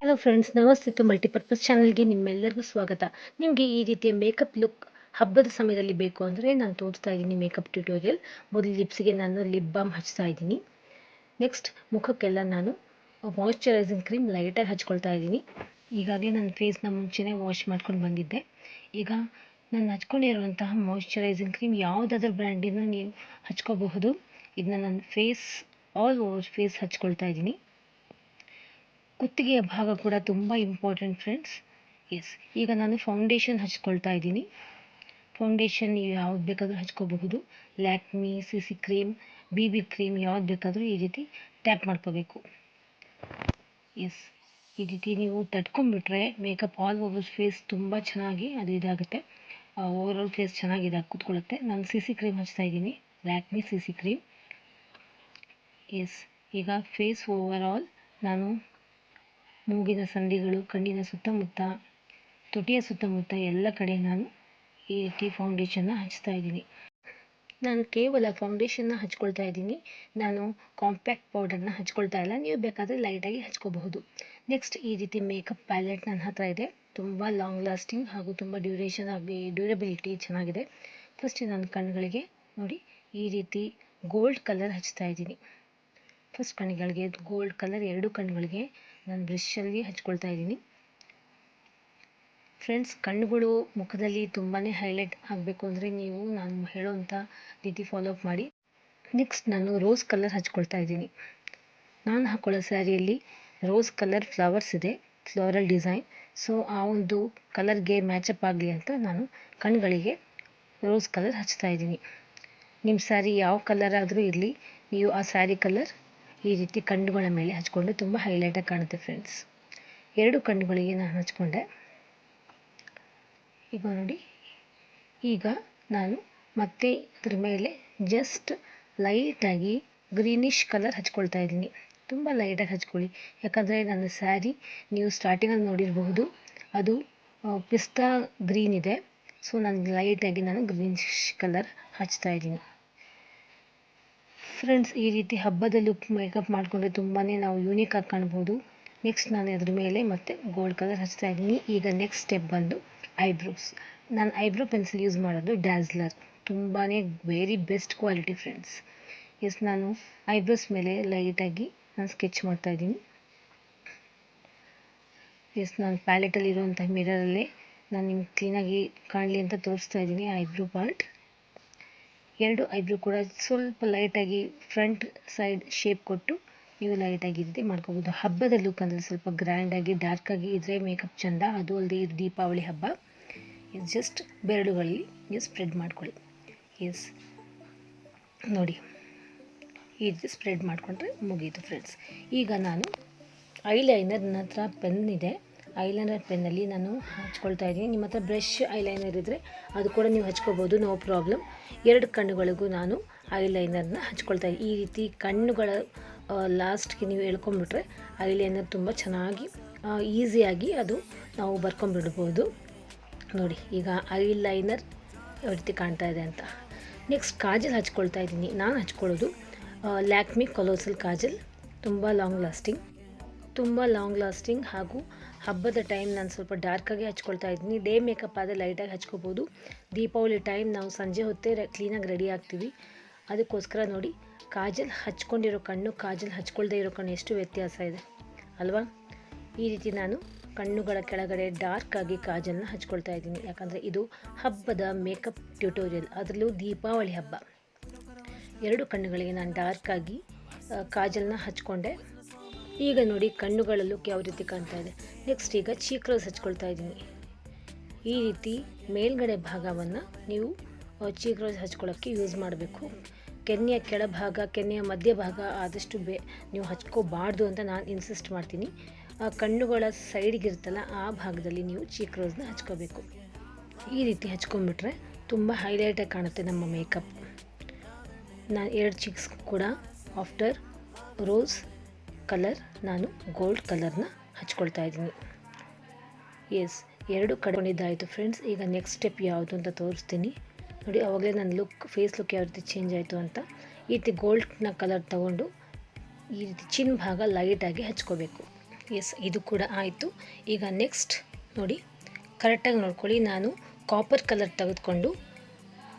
Hello friends, ನಮಸ್ತೆ to multipurpose ಚಾನಲ್ಗೆ ನಿಮ್ಮೆಲ್ಲರಿಗೂ ಸ್ವಾಗತ. ನಿಮಗೆ ಈ ರೀತಿಯ ಮೇಕಪ್ ಲುಕ್ ಹಬ್ಬದ ಸಮಯದಲ್ಲಿ ಬೇಕು ಅಂದರೆ ನಾನು ತೋರಿಸ್ತಾ ಇದ್ದೀನಿ ಮೇಕಪ್ ಟ್ಯುಟೋರಿಯಲ್. ಮೊದಲು ಲಿಪ್ಸ್ಗೆ ನಾನು ಲಿಪ್ ಬಾಮ್ ಹಚ್ತಾ ಇದ್ದೀನಿ. ನೆಕ್ಸ್ಟ್ ಮುಖಕ್ಕೆಲ್ಲ ನಾನು ಮಾಯಿಶ್ಚರೈಸಿಂಗ್ ಕ್ರೀಮ್ ಲೈಟಾಗಿ ಹಚ್ಕೊಳ್ತಾ ಇದ್ದೀನಿ. ಈಗಾಗಲೇ ನನ್ನ ಫೇಸ್ನ ಮುಂಚೆನೇ ವಾಶ್ ಮಾಡ್ಕೊಂಡು ಬಂದಿದ್ದೆ. ಈಗ ನಾನು ಹಚ್ಕೊಂಡಿರುವಂತಹ ಮಾಯಿಶ್ಚರೈಸಿಂಗ್ ಕ್ರೀಮ್ ಯಾವುದಾದ್ರೂ ಬ್ರ್ಯಾಂಡಿನ ನೀವು ಹಚ್ಕೋಬಹುದು. ಇದನ್ನ ನನ್ನ ಆಲ್ ಓವರ್ ಫೇಸ್ ಹಚ್ಕೊಳ್ತಾ ಇದ್ದೀನಿ. ಕುತ್ತಿಗೆಯ ಭಾಗ ಕೂಡ ತುಂಬ ಇಂಪಾರ್ಟೆಂಟ್ ಫ್ರೆಂಡ್ಸ್. ಈಗ ನಾನು ಫೌಂಡೇಶನ್ ಹಚ್ಕೊಳ್ತಾ ಇದ್ದೀನಿ. ಫೌಂಡೇಶನ್ ನೀವು ಯಾವ್ದು ಬೇಕಾದರೂ ಹಚ್ಕೋಬಹುದು. Lakme, CC cream, BB cream ಯಾವ್ದು ಬೇಕಾದರೂ ಈ ರೀತಿ ಟ್ಯಾಪ್ ಮಾಡ್ಕೋಬೇಕು. ಈ ರೀತಿ ನೀವು ತಟ್ಕೊಂಡ್ಬಿಟ್ರೆ ಮೇಕಪ್ ಆಲ್ ಓವರ್ ಫೇಸ್ ತುಂಬ ಚೆನ್ನಾಗಿ ಅದು ಇದಾಗುತ್ತೆ. ಓವರ್ ಆಲ್ ಫೇಸ್ ಚೆನ್ನಾಗಿ ಕೂತ್ಕೊಳ್ಳುತ್ತೆ. ನಾನು CC ಕ್ರೀಮ್ ಹಚ್ತಾ ಇದ್ದೀನಿ, ಲ್ಯಾಕ್ಮಿ CC ಕ್ರೀಮ್. ಈಗ ಫೇಸ್ ಓವರ್ ಆಲ್ ನಾನು ಮೂಗಿನ ಸಂದಿಗಳು, ಕಣ್ಣಿನ ಸುತ್ತಮುತ್ತ, ತುಟಿಯ ಸುತ್ತಮುತ್ತ ಎಲ್ಲ ಕಡೆ ನಾನು ಈ ರೀತಿ ಫೌಂಡೇಶನ್ನ ಹಚ್ತಾ ಇದ್ದೀನಿ. ನಾನು ಕೇವಲ ಫೌಂಡೇಶನ್ನ ಹಚ್ಕೊಳ್ತಾ ಇದ್ದೀನಿ. ನಾನು ಕಾಂಪ್ಯಾಕ್ಟ್ ಪೌಡರ್ನ ಹಚ್ಕೊಳ್ತಾ ಇಲ್ಲ. ನೀವು ಬೇಕಾದರೆ ಲೈಟಾಗಿ ಹಚ್ಕೋಬಹುದು. ನೆಕ್ಸ್ಟ್ ಈ ರೀತಿ ಮೇಕಪ್ ಪ್ಯಾಲೆಟ್ ನನ್ನ ಹತ್ರ ಇದೆ. ತುಂಬ ಲಾಂಗ್ ಲಾಸ್ಟಿಂಗ್ ಹಾಗೂ ತುಂಬ ಡ್ಯೂರಬಿಲಿಟಿ ಚೆನ್ನಾಗಿದೆ. ಫಸ್ಟ್ ನಾನು ಕಣ್ಣುಗಳಿಗೆ ನೋಡಿ ಈ ರೀತಿ ಗೋಲ್ಡ್ ಕಲರ್ ಹಚ್ತಾ ಇದ್ದೀನಿ. ಫಸ್ಟ್ ಕಣ್ಣುಗಳಿಗೆ ಗೋಲ್ಡ್ ಕಲರ್, ಎರಡು ಕಣ್ಣುಗಳಿಗೆ ನಾನು ಬ್ರಷಲ್ಲಿ ಹಚ್ಕೊಳ್ತಾ ಇದ್ದೀನಿ. ಫ್ರೆಂಡ್ಸ್, ಕಣ್ಣುಗಳು ಮುಖದಲ್ಲಿ ತುಂಬಾ ಹೈಲೈಟ್ ಆಗಬೇಕು ಅಂದರೆ ನೀವು ನಾನು ಹೇಳೋವಂಥ ರೀತಿ ಫಾಲೋ ಅಪ್ ಮಾಡಿ. ನೆಕ್ಸ್ಟ್ ನಾನು ರೋಸ್ ಕಲರ್ ಹಚ್ಕೊಳ್ತಾ ಇದ್ದೀನಿ. ನಾನು ಹಾಕೊಳ್ಳೋ ಸ್ಯಾರಿಯಲ್ಲಿ ರೋಸ್ ಕಲರ್ ಫ್ಲವರ್ಸ್ ಇದೆ, ಫ್ಲೋರಲ್ ಡಿಸೈನ್. ಸೊ ಆ ಒಂದು ಕಲರ್ಗೆ ಮ್ಯಾಚಪ್ ಆಗಲಿ ಅಂತ ನಾನು ಕಣ್ಣುಗಳಿಗೆ ರೋಸ್ ಕಲರ್ ಹಚ್ತಾ ಇದ್ದೀನಿ. ನಿಮ್ಮ ಸ್ಯಾರಿ ಯಾವ ಕಲರ್ ಆದರೂ ಇರಲಿ, ನೀವು ಆ ಸ್ಯಾರಿ ಕಲರ್ ಈ ರೀತಿ ಕಣ್ಣುಗಳ ಮೇಲೆ ಹಚ್ಕೊಂಡು ತುಂಬ ಹೈಲೈಟಾಗಿ ಕಾಣುತ್ತೆ ಫ್ರೆಂಡ್ಸ್. ಎರಡು ಕಣ್ಣುಗಳಿಗೆ ನಾನು ಹಚ್ಕೊಂಡೆ. ಈಗ ನೋಡಿ, ಈಗ ನಾನು ಮತ್ತೆ ಇದ್ರ ಮೇಲೆ ಜಸ್ಟ್ ಲೈಟಾಗಿ ಗ್ರೀನಿಶ್ ಕಲರ್ ಹಚ್ಕೊಳ್ತಾ ಇದ್ದೀನಿ. ತುಂಬ ಲೈಟಾಗಿ ಹಚ್ಕೊಳ್ಳಿ, ಯಾಕಂದರೆ ನನ್ನ ಸ್ಯಾರಿ ನೀವು ಸ್ಟಾರ್ಟಿಂಗಲ್ಲಿ ನೋಡಿರಬಹುದು, ಅದು ಪಿಸ್ತಾ ಗ್ರೀನ್ ಇದೆ. ಸೊ ಲೈಟಾಗಿ ನಾನು ಗ್ರೀನಿಶ್ ಕಲರ್ ಹಚ್ತಾ ಇದ್ದೀನಿ. ಫ್ರೆಂಡ್ಸ್, ಈ ರೀತಿ ಹಬ್ಬದ ಲುಕ್ ಮೇಕಪ್ ಮಾಡಿಕೊಂಡ್ರೆ ತುಂಬಾ ನಾವು ಯೂನಿಕ್ ಆಗಿ ಕಾಣ್ಬೋದು. ನೆಕ್ಸ್ಟ್ ನಾನು ಅದ್ರ ಮೇಲೆ ಮತ್ತೆ ಗೋಲ್ಡ್ ಕಲರ್ ಹಚ್ತಾ ಇದ್ದೀನಿ. ಈಗ ನೆಕ್ಸ್ಟ್ ಸ್ಟೆಪ್ ಬಂದು ಐಬ್ರೋಸ್. ನಾನು ಐಬ್ರೋ ಪೆನ್ಸಿಲ್ ಯೂಸ್ ಮಾಡೋದು ಡ್ಯಾಸ್ಲರ್, ತುಂಬಾ ವೆರಿ ಬೆಸ್ಟ್ ಕ್ವಾಲಿಟಿ ಫ್ರೆಂಡ್ಸ್. ನಾನು ಐಬ್ರೋಸ್ ಮೇಲೆ ಲೈಟಾಗಿ ನಾನು ಸ್ಕೆಚ್ ಮಾಡ್ತಾ ಇದ್ದೀನಿ. ನಾನು ಪ್ಯಾಲೆಟಲ್ಲಿ ಇರುವಂಥ ಮಿರರಲ್ಲೇ ನಾನು ನಿಮ್ಗೆ ಕ್ಲೀನಾಗಿ ಕಾಣಲಿ ಅಂತ ತೋರಿಸ್ತಾ ಇದ್ದೀನಿ ಐಬ್ರೋ ಪಾರ್ಟ್. ಎರಡು ಐಬ್ರೋ ಕೂಡ ಸ್ವಲ್ಪ ಲೈಟಾಗಿ ಫ್ರಂಟ್ ಸೈಡ್ ಶೇಪ್ ಕೊಟ್ಟು ನೀವು ಲೈಟಾಗಿ ರೀತಿ ಮಾಡ್ಕೋಬೋದು. ಹಬ್ಬದ ಲುಕ್ ಅಂದರೆ ಸ್ವಲ್ಪ ಗ್ರ್ಯಾಂಡಾಗಿ ಡಾರ್ಕಾಗಿ ಇದ್ದರೆ ಮೇಕಪ್ ಚೆಂದ. ಅದು ಅಲ್ಲದೆ ಇದು ದೀಪಾವಳಿ ಹಬ್ಬ. ಜಸ್ಟ್ ಬೆರಳುಗಳಲ್ಲಿ ನೀವು ಸ್ಪ್ರೆಡ್ ಮಾಡ್ಕೊಳ್ಳಿ. ನೋಡಿ, ಈ ರೀತಿ ಸ್ಪ್ರೆಡ್ ಮಾಡಿಕೊಂಡ್ರೆ ಮುಗೀತು ಫ್ರೆಂಡ್ಸ್. ಈಗ ನಾನು ಐಲೈನರ್, ನನ್ನ ಹತ್ರ ಪೆನ್ ಇದೆ. ಐಲೈನರ್ ಪೆನ್ನಲ್ಲಿ ನಾನು ಹಚ್ಕೊಳ್ತಾ ಇದ್ದೀನಿ. ನಿಮ್ಮ ಹತ್ರ ಬ್ರಷ್ ಐಲೈನರ್ ಇದ್ದರೆ ಅದು ಕೂಡ ನೀವು ಹಚ್ಕೋಬೋದು, ನೋ ಪ್ರಾಬ್ಲಮ್. ಎರಡು ಕಣ್ಣುಗಳಿಗೂ ನಾನು ಐಲೈನರ್ನ ಹಚ್ಕೊಳ್ತಾ ಇದ್ದೀನಿ. ಈ ರೀತಿ ಕಣ್ಣುಗಳ ಲಾಸ್ಟ್ಗೆ ನೀವು ಎಳ್ಕೊಂಬಿಟ್ರೆ ಐಲೈನರ್ ತುಂಬ ಚೆನ್ನಾಗಿ ಈಸಿಯಾಗಿ ಅದು ನಾವು ಬರ್ಕೊಂಬಿಡ್ಬೋದು. ನೋಡಿ, ಈಗ ಐಲೈನರ್ ಯಾವ ರೀತಿ ಕಾಣ್ತಾ ಇದೆ ಅಂತ. ನೆಕ್ಸ್ಟ್ ಕಾಜಲ್ ಹಚ್ಕೊಳ್ತಾ ಇದ್ದೀನಿ. ನಾನು ಹಚ್ಕೊಳ್ಳೋದು ಲ್ಯಾಕ್ಮಿ ಕೊಲೋಸಲ್ ಕಾಜಲ್, ತುಂಬ ಲಾಂಗ್ ಲಾಸ್ಟಿಂಗ್ ಹಾಗೂ ಹಬ್ಬದ ಟೈಮ್ ನಾನು ಸ್ವಲ್ಪ ಡಾರ್ಕಾಗಿ ಹಚ್ಕೊಳ್ತಾ ಇದ್ದೀನಿ. ಡೇ ಮೇಕಪ್ ಆದರೆ ಲೈಟಾಗಿ ಹಚ್ಕೋಬೋದು. ದೀಪಾವಳಿ ಟೈಮ್ ನಾವು ಸಂಜೆ ಹೊತ್ತೇ ಕ್ಲೀನಾಗಿ ರೆಡಿ ಆಗ್ತೀವಿ. ಅದಕ್ಕೋಸ್ಕರ ನೋಡಿ, ಕಾಜಲ್ ಹಚ್ಕೊಂಡಿರೋ ಕಣ್ಣು, ಕಾಜಲ್ ಹಚ್ಕೊಳ್ದೇ ಇರೋ ಕಣ್ಣು ಎಷ್ಟು ವ್ಯತ್ಯಾಸ ಇದೆ ಅಲ್ವಾ. ಈ ರೀತಿ ನಾನು ಕಣ್ಣುಗಳ ಕೆಳಗಡೆ ಡಾರ್ಕಾಗಿ ಕಾಜಲ್ನ ಹಚ್ಕೊಳ್ತಾ ಇದ್ದೀನಿ, ಯಾಕಂದರೆ ಇದು ಹಬ್ಬದ ಮೇಕಪ್ ಟ್ಯುಟೋರಿಯಲ್, ಅದರಲ್ಲೂ ದೀಪಾವಳಿ ಹಬ್ಬ. ಎರಡು ಕಣ್ಣುಗಳಿಗೆ ನಾನು ಡಾರ್ಕಾಗಿ ಕಾಜಲ್ನ ಹಚ್ಕೊಂಡೆ. ಈಗ ನೋಡಿ ಕಣ್ಣುಗಳ ಲುಕ್ ಯಾವ ರೀತಿ ಕಾಣ್ತಾ ಇದೆ. ನೆಕ್ಸ್ಟ್ ಈಗ ಚೀಕ್ ರೋಸ್ ಹಚ್ಕೊಳ್ತಾ ಇದ್ದೀನಿ. ಈ ರೀತಿ ಮೇಲ್ಗಡೆ ಭಾಗವನ್ನು ನೀವು ಚೀಕ್ ರೋಸ್ ಹಚ್ಕೊಳ್ಳೋಕ್ಕೆ ಯೂಸ್ ಮಾಡಬೇಕು. ಕೆನ್ನೆಯ ಕೆಳಭಾಗ, ಕೆನ್ನೆಯ ಮಧ್ಯಭಾಗ ಆದಷ್ಟು ನೀವು ಹಚ್ಕೋಬಾರ್ದು ಅಂತ ನಾನು ಇನ್ಸಿಸ್ಟ್ ಮಾಡ್ತೀನಿ. ಕಣ್ಣುಗಳ ಸೈಡ್ಗಿರುತ್ತಲ್ಲ ಆ ಭಾಗದಲ್ಲಿ ನೀವು ಚೀಕ್ ರೋಸ್ನ ಹಚ್ಕೋಬೇಕು. ಈ ರೀತಿ ಹಚ್ಕೊಂಡ್ಬಿಟ್ರೆ ತುಂಬ ಹೈಲೈಟಾಗಿ ಕಾಣುತ್ತೆ ನಮ್ಮ ಮೇಕಪ್. ನಾನು ಎರಡು ಚೀಕ್ಸ್ ಕೂಡ ಆಫ್ಟರ್ ರೋಸ್ ಕಲರ್ ನಾನು ಗೋಲ್ಡ್ ಕಲರ್ನ ಹಚ್ಕೊಳ್ತಾ ಇದ್ದೀನಿ. ಎರಡು ಕಡ್ಕೊಂಡಿದ್ದಾಯಿತು ಫ್ರೆಂಡ್ಸ್. ಈಗ ನೆಕ್ಸ್ಟ್ ಸ್ಟೆಪ್ ಯಾವುದು ಅಂತ ತೋರಿಸ್ತೀನಿ ನೋಡಿ. ಆವಾಗಲೇ ನನ್ನ ಫೇಸ್ ಲುಕ್ ಯಾವ ರೀತಿ ಚೇಂಜ್ ಆಯಿತು ಅಂತ. ಈ ರೀತಿ ಗೋಲ್ಡ್ನ ಕಲರ್ ತಗೊಂಡು ಈ ರೀತಿ ಚಿನ್ ಭಾಗ ಲೈಟಾಗಿ ಹಚ್ಕೋಬೇಕು. ಎಸ್, ಇದು ಕೂಡ ಆಯಿತು. ಈಗ ನೆಕ್ಸ್ಟ್ ನೋಡಿ, ಕರೆಕ್ಟಾಗಿ ನೋಡ್ಕೊಳ್ಳಿ. ನಾನು ಕಾಪರ್ ಕಲರ್ ತೆಗೆದುಕೊಂಡು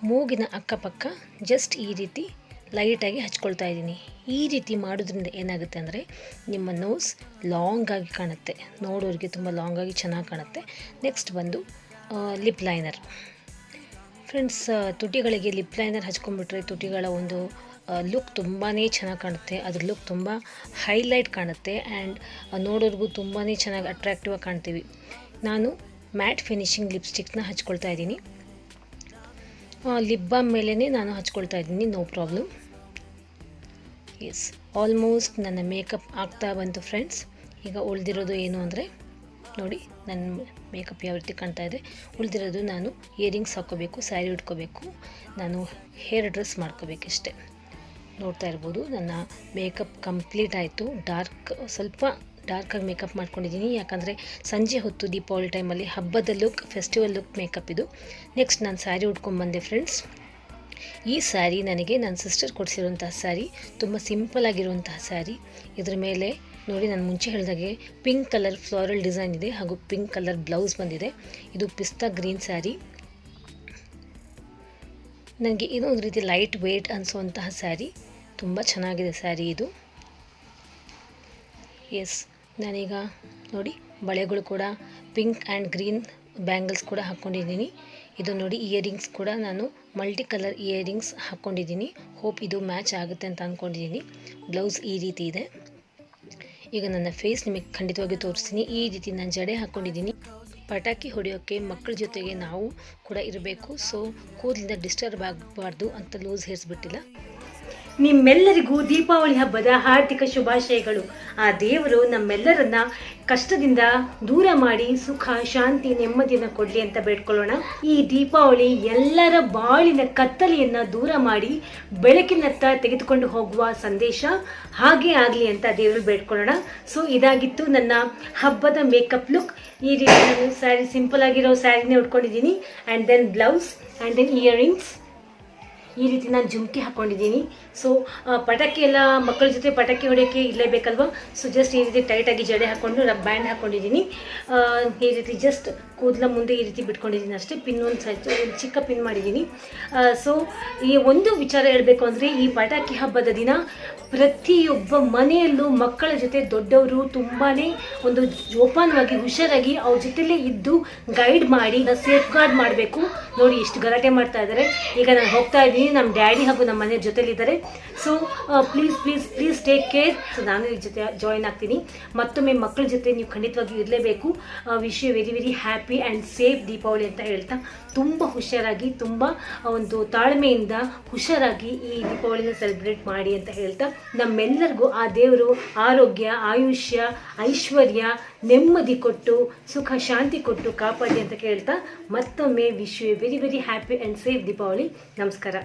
ಮೂಗಿನ ಅಕ್ಕಪಕ್ಕ ಜಸ್ಟ್ ಈ ರೀತಿ ಲೈಟಾಗಿ ಹಚ್ಕೊಳ್ತಾ ಇದ್ದೀನಿ. ಈ ರೀತಿ ಮಾಡೋದ್ರಿಂದ ಏನಾಗುತ್ತೆ ಅಂದರೆ ನಿಮ್ಮ ನೋಸ್ ಲಾಂಗಾಗಿ ಕಾಣುತ್ತೆ, ನೋಡೋರಿಗೆ ತುಂಬ ಲಾಂಗಾಗಿ ಚೆನ್ನಾಗಿ ಕಾಣುತ್ತೆ. ನೆಕ್ಸ್ಟ್ ಬಂದು ಲಿಪ್ ಲೈನರ್. ಫ್ರೆಂಡ್ಸ್, ತುಟಿಗಳಿಗೆ ಲಿಪ್ ಲೈನರ್ ಹಚ್ಕೊಂಡ್ಬಿಟ್ರೆ ತುಟಿಗಳ ಒಂದು ಲುಕ್ ತುಂಬಾ ಚೆನ್ನಾಗಿ ಕಾಣುತ್ತೆ. ಅದ್ರ ಲುಕ್ ತುಂಬ ಹೈಲೈಟ್ ಕಾಣುತ್ತೆ ಆ್ಯಂಡ್ ನೋಡೋರಿಗೂ ತುಂಬಾ ಚೆನ್ನಾಗಿ ಅಟ್ರಾಕ್ಟಿವ್ ಆಗಿ ಕಾಣ್ತೀವಿ. ನಾನು ಮ್ಯಾಟ್ ಫಿನಿಷಿಂಗ್ ಲಿಪ್ಸ್ಟಿಕ್ನ ಹಚ್ಕೊಳ್ತಾ ಇದ್ದೀನಿ. ಲಿಪ್ ಬಾಮ್ ಮೇಲೇ ನಾನು ಹಚ್ಕೊಳ್ತಾ ಇದ್ದೀನಿ, ನೋ ಪ್ರಾಬ್ಲಮ್. ಎಸ್, ಆಲ್ಮೋಸ್ಟ್ ನನ್ನ ಮೇಕಪ್ ಆಗ್ತಾ ಬಂತು ಫ್ರೆಂಡ್ಸ್. ಈಗ ಉಳಿದಿರೋದು ಏನು ಅಂದರೆ ನೋಡಿ, ನನ್ನ ಮೇಕಪ್ ಯಾವ ರೀತಿ ಕಾಣ್ತಾ ಇದೆ. ಉಳಿದಿರೋದು ನಾನು ಇಯರಿಂಗ್ಸ್ ಹಾಕ್ಕೋಬೇಕು, ಸ್ಯಾರಿ ಉಟ್ಕೋಬೇಕು, ನಾನು ಹೇರ್ ಡ್ರೆಸ್ ಮಾಡ್ಕೋಬೇಕಷ್ಟೆ. ನೋಡ್ತಾ ಇರ್ಬೋದು, ನನ್ನ ಮೇಕಪ್ ಕಂಪ್ಲೀಟ್ ಆಯಿತು. ಸ್ವಲ್ಪ ಡಾರ್ಕಾಗಿ ಮೇಕಪ್ ಮಾಡ್ಕೊಂಡಿದ್ದೀನಿ, ಯಾಕಂದರೆ ಸಂಜೆ ಹೊತ್ತು ದೀಪಾವಳಿ ಟೈಮಲ್ಲಿ ಹಬ್ಬದ ಲುಕ್, ಫೆಸ್ಟಿವಲ್ ಲುಕ್ ಮೇಕಪ್ ಇದು. ನೆಕ್ಸ್ಟ್ ನಾನು ಸ್ಯಾರಿ ಉಟ್ಕೊಂಡ್ಬಂದೆ ಫ್ರೆಂಡ್ಸ್. ಈ ಸ್ಯಾರಿ ನನಗೆ ನನ್ನ ಸಿಸ್ಟರ್ ಕೊಡಿಸಿರುವಂತಹ ಸ್ಯಾರಿ, ತುಂಬ ಸಿಂಪಲ್ ಆಗಿರುವಂತಹ ಸ್ಯಾರಿ. ಇದ್ರ ಮೇಲೆ ನೋಡಿ, ನಾನು ಮುಂಚೆ ಹೇಳಿದಾಗೆ ಪಿಂಕ್ ಕಲರ್ ಫ್ಲೋರಲ್ ಡಿಸೈನ್ ಇದೆ ಹಾಗೂ ಪಿಂಕ್ ಕಲರ್ ಬ್ಲೌಸ್ ಬಂದಿದೆ. ಇದು ಪಿಸ್ತಾ ಗ್ರೀನ್ ಸ್ಯಾರಿ. ನನಗೆ ಇದೊಂದು ರೀತಿ ಲೈಟ್ ವೇಟ್ ಅನಿಸುವಂತಹ ಸ್ಯಾರಿ, ತುಂಬ ಚೆನ್ನಾಗಿದೆ ಸ್ಯಾರಿ ಇದು. ಎಸ್, ನಾನೀಗ ನೋಡಿ ಬಳೆಗಳು ಕೂಡ ಪಿಂಕ್ ಆ್ಯಂಡ್ ಗ್ರೀನ್ ಬ್ಯಾಂಗಲ್ಸ್ ಕೂಡ ಹಾಕ್ಕೊಂಡಿದ್ದೀನಿ. ಇದು ನೋಡಿ, ಇಯರಿಂಗ್ಸ್ ಕೂಡ ನಾನು ಮಲ್ಟಿ ಕಲರ್ ಇಯರಿಂಗ್ಸ್ ಹಾಕ್ಕೊಂಡಿದ್ದೀನಿ. ಹೋಪ್ ಇದು ಮ್ಯಾಚ್ ಆಗುತ್ತೆ ಅಂತ ಅಂದ್ಕೊಂಡಿದ್ದೀನಿ. ಬ್ಲೌಸ್ ಈ ರೀತಿ ಇದೆ. ಈಗ ನನ್ನ ಫೇಸ್ ನಿಮಗೆ ಖಂಡಿತವಾಗಿ ತೋರಿಸ್ತೀನಿ. ಈ ರೀತಿ ನಾನು ಜಡೆ ಹಾಕ್ಕೊಂಡಿದ್ದೀನಿ. ಪಟಾಕಿ ಹೊಡೆಯೋಕ್ಕೆ ಮಕ್ಕಳ ಜೊತೆಗೆ ನಾವು ಕೂಡ ಇರಬೇಕು. ಸೊ ಕೂದಲಿಂದ ಡಿಸ್ಟರ್ಬ್ ಆಗಬಾರ್ದು ಅಂತ ಲೂಸ್ ಹೇರ್ಸ್ ಬಿಟ್ಟಿಲ್ಲ. ನಿಮ್ಮೆಲ್ಲರಿಗೂ ದೀಪಾವಳಿ ಹಬ್ಬದ ಹಾರ್ದಿಕ ಶುಭಾಶಯಗಳು. ಆ ದೇವರು ನಮ್ಮೆಲ್ಲರನ್ನ ಕಷ್ಟದಿಂದ ದೂರ ಮಾಡಿ ಸುಖ, ಶಾಂತಿ, ನೆಮ್ಮದಿಯನ್ನು ಕೊಡಲಿ ಅಂತ ಬೇಡ್ಕೊಳ್ಳೋಣ. ಈ ದೀಪಾವಳಿ ಎಲ್ಲರ ಬಾಳಿನ ಕತ್ತಲೆಯನ್ನು ದೂರ ಮಾಡಿ ಬೆಳಕಿನತ್ತ ತೆಗೆದುಕೊಂಡು ಹೋಗುವ ಸಂದೇಶ ಹಾಗೆ ಆಗಲಿ ಅಂತ ದೇವರು ಬೇಡ್ಕೊಳ್ಳೋಣ. ಸೊ ಇದಾಗಿತ್ತು ನನ್ನ ಹಬ್ಬದ ಮೇಕಪ್ ಲುಕ್. ಈ ರೀತಿ ನಾನು ಸ್ಯಾರಿ, ಸಿಂಪಲ್ ಆಗಿರೋ ಸ್ಯಾರಿನೇ ಉಟ್ಕೊಂಡಿದ್ದೀನಿ. And then blouse and then earrings. ಈ ರೀತಿ ನಾನು ಜುಮ್ಕಿ ಹಾಕ್ಕೊಂಡಿದ್ದೀನಿ. ಸೊ ಪಟಾಕಿ ಎಲ್ಲ ಮಕ್ಕಳ ಜೊತೆ ಪಟಾಕಿ ಹೊಡೆಯೋಕ್ಕೆ ಇರಲೇಬೇಕಲ್ವ. ಸೊ ಜಸ್ಟ್ ಈ ರೀತಿ ಟೈಟಾಗಿ ಜಡೆ ಹಾಕ್ಕೊಂಡು ಬ್ಯಾಂಡ್ ಹಾಕ್ಕೊಂಡಿದ್ದೀನಿ. ಈ ರೀತಿ ಜಸ್ಟ್ ಕೂದಲ ಮುಂದೆ ಈ ರೀತಿ ಬಿಟ್ಕೊಂಡಿದ್ದೀನಿ ಅಷ್ಟೇ. ಪಿನ್ ಒಂದು ಚಿಕ್ಕ ಪಿನ್ ಮಾಡಿದ್ದೀನಿ. ಸೊ ಈ ಒಂದು ವಿಚಾರ ಹೇಳಬೇಕು ಅಂದರೆ, ಈ ಪಟಾಕಿ ಹಬ್ಬದ ದಿನ ಪ್ರತಿಯೊಬ್ಬ ಮನೆಯಲ್ಲೂ ಮಕ್ಕಳ ಜೊತೆ ದೊಡ್ಡವರು ತುಂಬಾ ಒಂದು ಜೋಪಾನವಾಗಿ ಹುಷಾರಾಗಿ ಅವ್ರ ಜೊತೆಲೇ ಇದ್ದು ಗೈಡ್ ಮಾಡಿ ಸೇಫ್ ಗಾರ್ಡ್ ಮಾಡಬೇಕು. ನೋಡಿ ಎಷ್ಟು ಗಲಾಟೆ ಮಾಡ್ತಾ ಇದ್ದಾರೆ. ಈಗ ನಾನು ಹೋಗ್ತಾ ಇದ್ದೀನಿ, ನಮ್ಮ ಡ್ಯಾಡಿ ಹಾಗೂ ನಮ್ಮ ಮನೆಯ ಜೊತೆಲಿದ್ದಾರೆ. So please please please take care. So ನಾನು ಈ ಜೊತೆ ಜಾಯಿನ್ ಆಗ್ತೀನಿ. ಮತ್ತೊಮ್ಮೆ ಮಕ್ಕಳ ಜೊತೆ ನೀವು ಖಂಡಿತವಾಗಿ ಇರಲೇಬೇಕು. Wish you very very happy and safe Deepavali ಅಂತ ಹೇಳ್ತಾ, ತುಂಬ ಹುಷಾರಾಗಿ, ತುಂಬ ಒಂದು ತಾಳ್ಮೆಯಿಂದ ಹುಷಾರಾಗಿ ಈ ದೀಪಾವಳಿನ ಸೆಲೆಬ್ರೇಟ್ ಮಾಡಿ ಅಂತ ಹೇಳ್ತಾ, ನಮ್ಮೆಲ್ಲರಿಗೂ ಆ ದೇವರು ಆರೋಗ್ಯ, ಆಯುಷ್ಯ, ಐಶ್ವರ್ಯ, ನೆಮ್ಮದಿ ಕೊಟ್ಟು ಸುಖ ಶಾಂತಿ ಕೊಟ್ಟು ಕಾಪಾಡಿ ಅಂತ ಕೇಳ್ತಾ, ಮತ್ತೊಮ್ಮೆ wish you very very happy and safe Deepavali. ನಮಸ್ಕಾರ.